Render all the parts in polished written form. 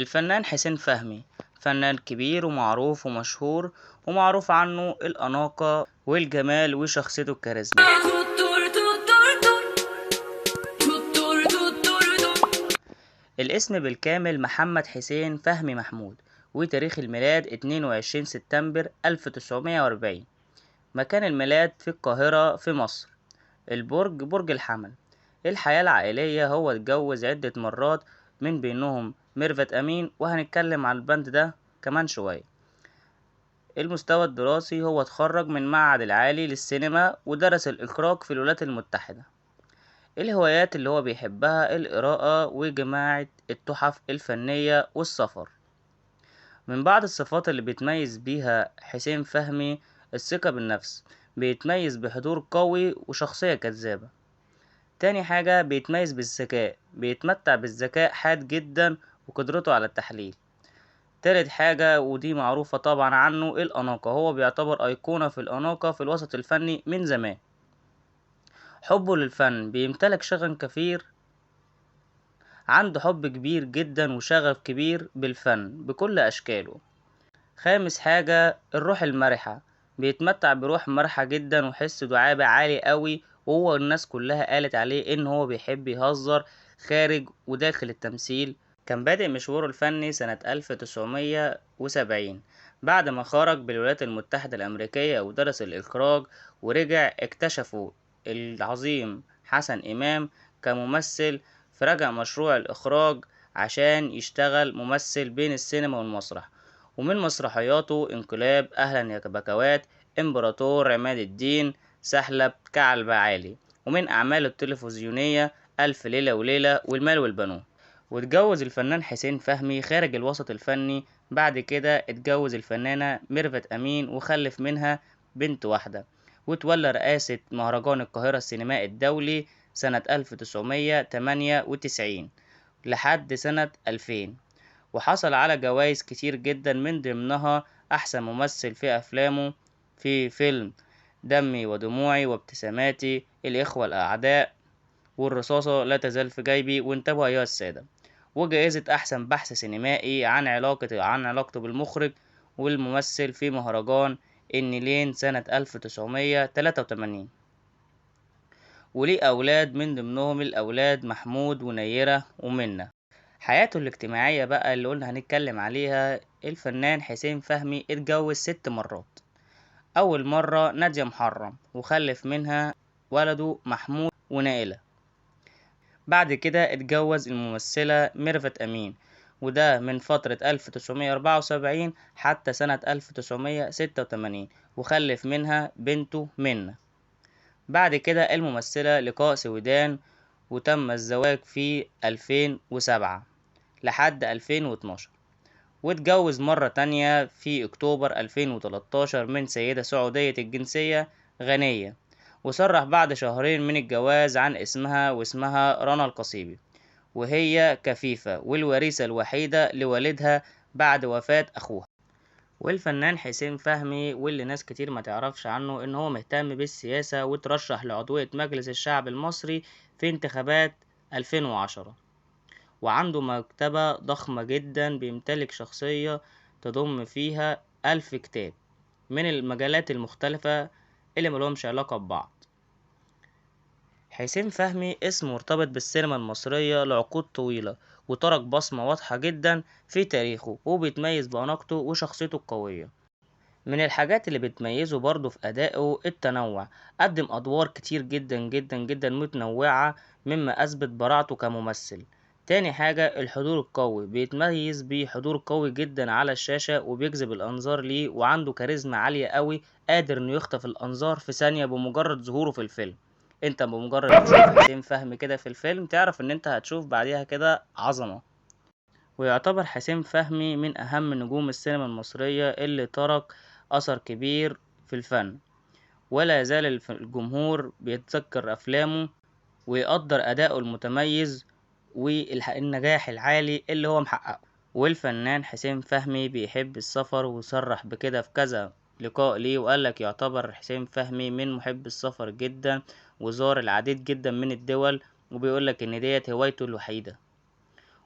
الفنان حسين فهمي فنان كبير ومعروف ومشهور، ومعروف عنه الأناقة والجمال وشخصيته الكاريزما. الاسم بالكامل محمد حسين فهمي محمود، وتاريخ الميلاد 22 سبتمبر 1940. مكان الميلاد في القاهرة في مصر. البرج برج الحمل. الحياة العائلية هو اتجوز عدة مرات، من بينهم ميرفت أمين، وهنتكلم على البند ده كمان شوية. المستوى الدراسي هو اتخرج من معهد العالي للسينما ودرس الإخراج في الولايات المتحدة. الهوايات اللي هو بيحبها القراءة وجماعة التحف الفنية والسفر. من بعض الصفات اللي بيتميز بيها حسين فهمي الثقة بالنفس، بيتميز بحضور قوي وشخصية جذابة. تاني حاجة بيتميز بالذكاء، بيتمتع بالذكاء حاد جدا وقدرته على التحليل. تالت حاجة ودي معروفة طبعا عنه الأناقة، هو بيعتبر أيقونة في الأناقة في الوسط الفني من زمان. حبه للفن، بيمتلك شغف كبير، عنده حب كبير جدا وشغف كبير بالفن بكل أشكاله. خامس حاجة الروح المرحة، بيتمتع بروح مرحة جدا وحس دعابة عالي قوي، وهو الناس كلها قالت عليه ان هو بيحب يهزر خارج وداخل التمثيل. كان بادئ مشواره الفني سنة 1970 بعد ما خرج بالولايات المتحدة الأمريكية ودرس الإخراج، ورجع اكتشفوا العظيم حسن إمام كممثل، فرجع مشروع الإخراج عشان يشتغل ممثل بين السينما والمسرح. ومن مسرحياته انقلاب، أهلا يا بكوات، إمبراطور، عماد الدين، سحلب، كعب عالي. ومن أعماله التلفزيونية ألف ليلة وليلة والمال والبنون. واتجوز الفنان حسين فهمي خارج الوسط الفني، بعد كده اتجوز الفنانة ميرفت أمين وخلف منها بنت واحدة، وتولى رئاسة مهرجان القاهرة السينمائي الدولي سنة 1998 لحد سنة 2000. وحصل على جوائز كتير جدا، من ضمنها أحسن ممثل في أفلامه في فيلم دمي ودموعي وابتساماتي، الإخوة الأعداء، والرصاصة لا تزال في جيبي، وانتبهوا أيها السادة. وجائزة أحسن بحث سينمائي عن علاقته بالمخرج والممثل في مهرجان النيلين سنة 1983. وليه أولاد، من ضمنهم الأولاد محمود ونيرة ومنة. حياته الاجتماعية بقى اللي قلنا هنتكلم عليها، الفنان حسين فهمي اتجوز 6 مرات. أول مرة نادية محرم وخلف منها ولده محمود ونائلة. بعد كده اتجوز الممثلة ميرفت أمين، وده من فترة 1974 حتى سنة 1986، وخلف منها بنته منة. بعد كده الممثلة لقاء سويدان، وتم الزواج في 2007 لحد 2012. واتجوز مرة تانية في أكتوبر 2013 من سيدة سعودية الجنسية غنية، وصرح بعد شهرين من الجواز عن اسمها، واسمها رنا القصيبي، وهي كفيفة والوريثة الوحيدة لوالدها بعد وفاة أخوها. والفنان حسين فهمي واللي ناس كتير ما تعرفش عنه ان هو مهتم بالسياسة، وترشح لعضوية مجلس الشعب المصري في انتخابات 2010. وعنده مكتبة ضخمة جدا، بيمتلك شخصية تضم فيها 1000 كتاب من المجالات المختلفة اللي ملهمش علاقة ببعض. حسين فهمي اسم مرتبط بالسينما المصرية لعقود طويلة، وترك بصمة واضحة جدا في تاريخه، وبيتميز بأناقته وشخصيته القوية. من الحاجات اللي بتميزه برضه في أدائه التنوع، قدم أدوار كتير جدا جدا جدا متنوعة، مما أثبت براعته كممثل. تاني حاجة الحضور القوي، بيتميز بحضور قوي جدا على الشاشة وبيجذب الأنظار ليه، وعنده كاريزما عالية قوي، قادر إنه يخطف الأنظار في ثانية بمجرد ظهوره في الفيلم. انت بمجرد ما تشوف حسين فهمي كده في الفيلم تعرف ان انت هتشوف بعديها كده عظمة. ويعتبر حسين فهمي من أهم نجوم السينما المصرية اللي ترك أثر كبير في الفن، ولا يزال الجمهور بيتذكر أفلامه ويقدر أداؤه المتميز والنجاح العالي اللي هو محققه. والفنان حسين فهمي بيحب السفر، وصرح بكده في كذا لقاء ليه، وقالك يعتبر حسين فهمي من محب السفر جدا، وزار العديد جدا من الدول، وبيقولك إن ديت هوايته الوحيدة.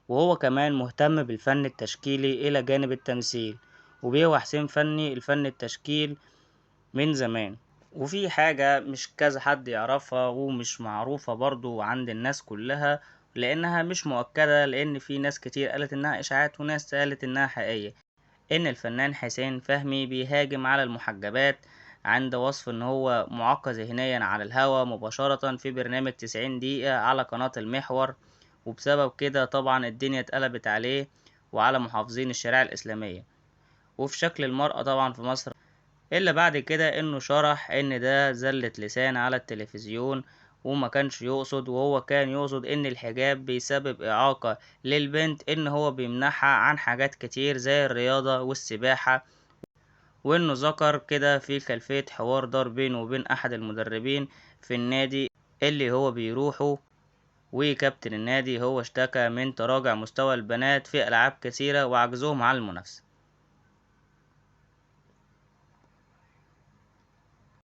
وهو كمان مهتم بالفن التشكيلي إلى جانب التمثيل، وبيهوى حسين فني الفن التشكيل من زمان. وفي حاجة مش كذا حد يعرفها ومش معروفة برضو عند الناس كلها، لأنها مش مؤكدة، لأن في ناس كتير قالت إنها إشاعات وناس قالت إنها حقيقية، إن الفنان حسين فهمي بيهاجم على المحجبات عند وصف إن هو معاق ذهنيا على الهوا مباشرة في برنامج 90 دقيقة على قناة المحور. وبسبب كده طبعا الدنيا اتقلبت عليه وعلى محافظين الشريعة الإسلامية وفي شكل المرأة طبعا في مصر، إلا بعد كده إنه شرح إن ده زلة لسان على التلفزيون وما كانش يقصد، وهو كان يقصد إن الحجاب بيسبب إعاقة للبنت، إن هو بيمنعها عن حاجات كتير زي الرياضة والسباحة. وإنه ذكر كده في خلفية حوار دار بينه وبين أحد المدربين في النادي اللي هو بيروحه، وكابتن النادي هو اشتكى من تراجع مستوى البنات في ألعاب كثيرة وعجزهم عن المنافسة.